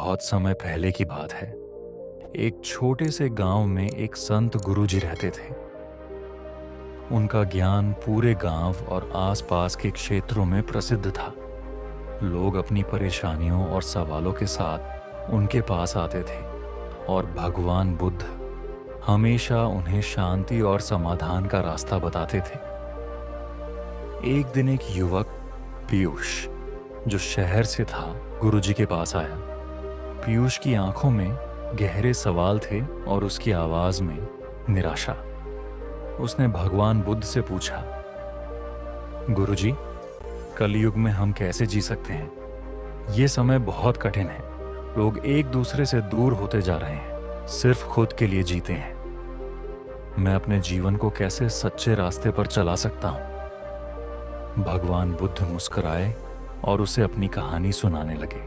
बहुत समय पहले की बात है। एक छोटे से गांव में एक संत गुरुजी रहते थे। उनका ज्ञान पूरे गांव और आसपास के क्षेत्रों में प्रसिद्ध था। लोग अपनी परेशानियों और सवालों के साथ उनके पास आते थे और भगवान बुद्ध हमेशा उन्हें शांति और समाधान का रास्ता बताते थे। एक दिन एक युवक पीयूष, जो शहर से था, गुरुजी के पास आया। पीयूष की आंखों में गहरे सवाल थे और उसकी आवाज में निराशा। उसने भगवान बुद्ध से पूछा, गुरुजी, कलयुग में हम कैसे जी सकते हैं? ये समय बहुत कठिन है। लोग एक दूसरे से दूर होते जा रहे हैं, सिर्फ खुद के लिए जीते हैं। मैं अपने जीवन को कैसे सच्चे रास्ते पर चला सकता हूं? भगवान बुद्ध मुस्कुराए और उसे अपनी कहानी सुनाने लगे।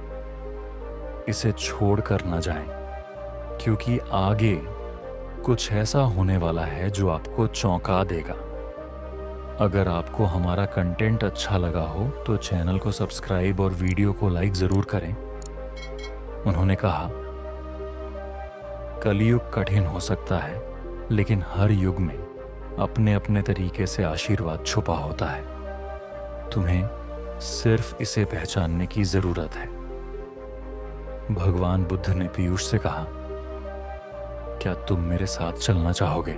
इसे छोड़कर न जाएं, क्योंकि आगे कुछ ऐसा होने वाला है जो आपको चौंका देगा। अगर आपको हमारा कंटेंट अच्छा लगा हो तो चैनल को सब्सक्राइब और वीडियो को लाइक जरूर करें। उन्होंने कहा, कलयुग कठिन हो सकता है, लेकिन हर युग में अपने अपने तरीके से आशीर्वाद छुपा होता है। तुम्हें सिर्फ इसे पहचानने की जरूरत है। भगवान बुद्ध ने पीयूष से कहा, क्या तुम मेरे साथ चलना चाहोगे?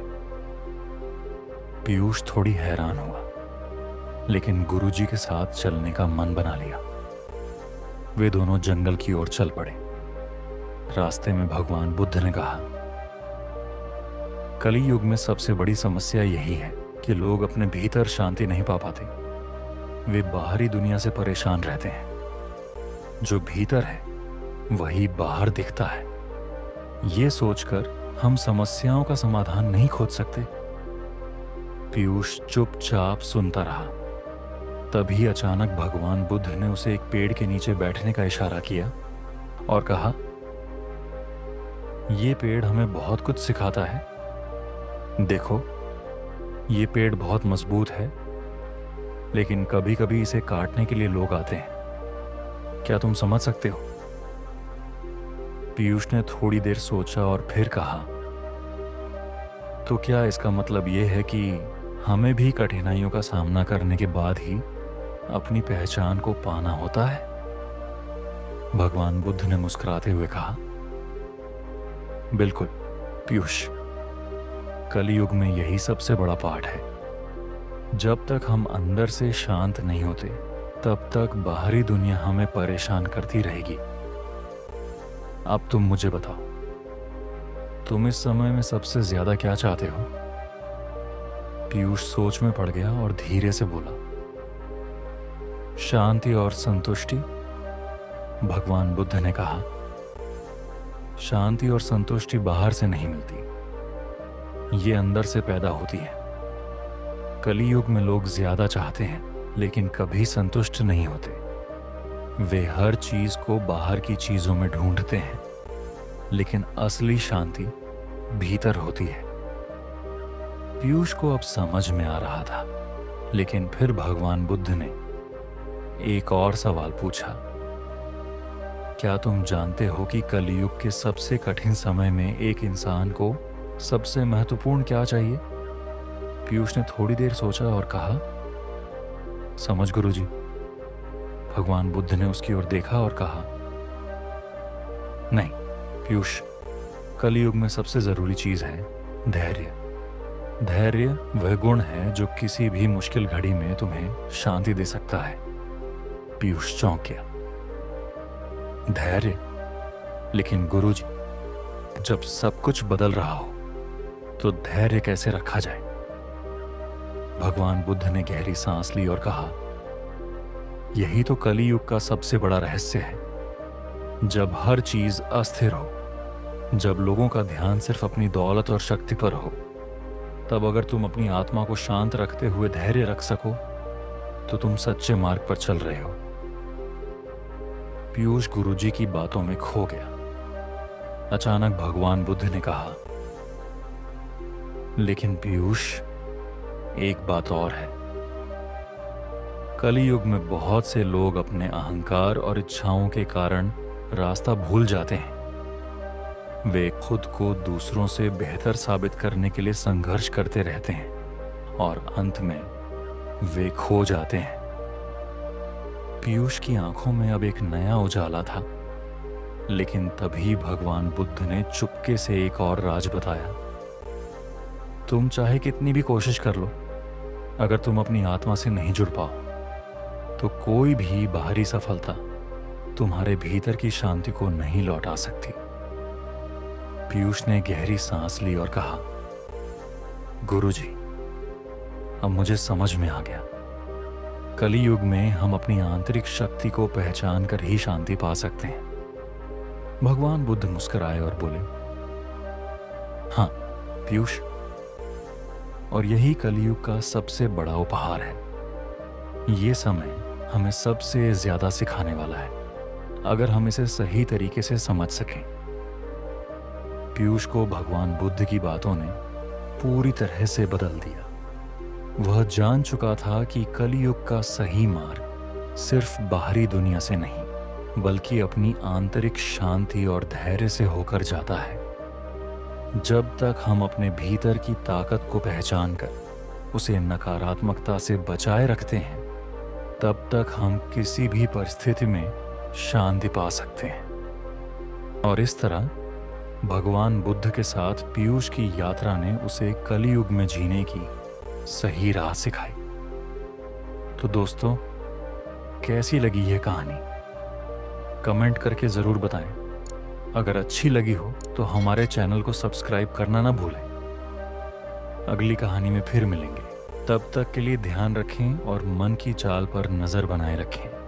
पीयूष थोड़ी हैरान हुआ, लेकिन गुरुजी के साथ चलने का मन बना लिया। वे दोनों जंगल की ओर चल पड़े। रास्ते में भगवान बुद्ध ने कहा, कली युग में सबसे बड़ी समस्या यही है कि लोग अपने भीतर शांति नहीं पा पाते। वे बाहरी दुनिया से परेशान रहते हैं। जो भीतर है वही बाहर दिखता है। ये सोचकर हम समस्याओं का समाधान नहीं खोज सकते। पीयूष चुपचाप सुनता रहा। तभी अचानक भगवान बुद्ध ने उसे एक पेड़ के नीचे बैठने का इशारा किया और कहा, ये पेड़ हमें बहुत कुछ सिखाता है। देखो, ये पेड़ बहुत मजबूत है, लेकिन कभी कभी इसे काटने के लिए लोग आते हैं। क्या तुम समझ सकते हो? पीयूष ने थोड़ी देर सोचा और फिर कहा, तो क्या इसका मतलब यह है कि हमें भी कठिनाइयों का सामना करने के बाद ही अपनी पहचान को पाना होता है? भगवान बुद्ध ने मुस्कुराते हुए कहा, बिल्कुल पीयूष, कलयुग में यही सबसे बड़ा पाठ है। जब तक हम अंदर से शांत नहीं होते, तब तक बाहरी दुनिया हमें परेशान करती रहेगी। अब तुम मुझे बताओ, तुम इस समय में सबसे ज्यादा क्या चाहते हो? पीयूष सोच में पड़ गया और धीरे से बोला, शांति और संतुष्टि। भगवान बुद्ध ने कहा, शांति और संतुष्टि बाहर से नहीं मिलती, ये अंदर से पैदा होती है। कलयुग में लोग ज्यादा चाहते हैं, लेकिन कभी संतुष्ट नहीं होते। वे हर चीज को बाहर की चीजों में ढूंढते हैं, लेकिन असली शांति भीतर होती है। पीयूष को अब समझ में आ रहा था, लेकिन फिर भगवान बुद्ध ने एक और सवाल पूछा, क्या तुम जानते हो कि कलयुग के सबसे कठिन समय में एक इंसान को सबसे महत्वपूर्ण क्या चाहिए? पीयूष ने थोड़ी देर सोचा और कहा, समझ गुरुजी। भगवान बुद्ध ने उसकी ओर देखा और कहा, नहीं पीयूष, कलयुग में सबसे जरूरी चीज है धैर्य। धैर्य वह गुण है जो किसी भी मुश्किल घड़ी में तुम्हें शांति दे सकता है। पीयूष चौंक गया। धैर्य? लेकिन गुरुजी, जब सब कुछ बदल रहा हो तो धैर्य कैसे रखा जाए? भगवान बुद्ध ने गहरी सांस ली और कहा, यही तो कलयुग का सबसे बड़ा रहस्य है। जब हर चीज अस्थिर हो, जब लोगों का ध्यान सिर्फ अपनी दौलत और शक्ति पर हो, तब अगर तुम अपनी आत्मा को शांत रखते हुए धैर्य रख सको तो तुम सच्चे मार्ग पर चल रहे हो। पीयूष गुरुजी की बातों में खो गया। अचानक भगवान बुद्ध ने कहा, लेकिन पीयूष, एक बात और है। कलयुग में बहुत से लोग अपने अहंकार और इच्छाओं के कारण रास्ता भूल जाते हैं। वे खुद को दूसरों से बेहतर साबित करने के लिए संघर्ष करते रहते हैं और अंत में वे खो जाते हैं। पीयूष की आंखों में अब एक नया उजाला था, लेकिन तभी भगवान बुद्ध ने चुपके से एक और राज बताया। तुम चाहे कितनी भी कोशिश कर लो, अगर तुम अपनी आत्मा से नहीं जुड़ पाओ तो कोई भी बाहरी सफलता तुम्हारे भीतर की शांति को नहीं लौटा सकती। पीयूष ने गहरी सांस ली और कहा, गुरुजी, अब मुझे समझ में आ गया। कली युग में हम अपनी आंतरिक शक्ति को पहचान कर ही शांति पा सकते हैं। भगवान बुद्ध मुस्कुराए और बोले, हाँ पीयूष, और यही कलियुग का सबसे बड़ा उपहार है। ये समय हमें सबसे ज्यादा सिखाने वाला है, अगर हम इसे सही तरीके से समझ सकें। पीयूष को भगवान बुद्ध की बातों ने पूरी तरह से बदल दिया। वह जान चुका था कि कलियुग का सही मार्ग सिर्फ बाहरी दुनिया से नहीं, बल्कि अपनी आंतरिक शांति और धैर्य से होकर जाता है। जब तक हम अपने भीतर की ताकत को पहचान कर उसे नकारात्मकता से बचाए रखते हैं, तब तक हम किसी भी परिस्थिति में शांति पा सकते हैं। और इस तरह भगवान बुद्ध के साथ पीयूष की यात्रा ने उसे कलियुग में जीने की सही राह सिखाई। तो दोस्तों, कैसी लगी यह कहानी? कमेंट करके जरूर बताएं। अगर अच्छी लगी हो तो हमारे चैनल को सब्सक्राइब करना ना भूलें। अगली कहानी में फिर मिलेंगे। तब तक के लिए ध्यान रखें और मन की चाल पर नजर बनाए रखें।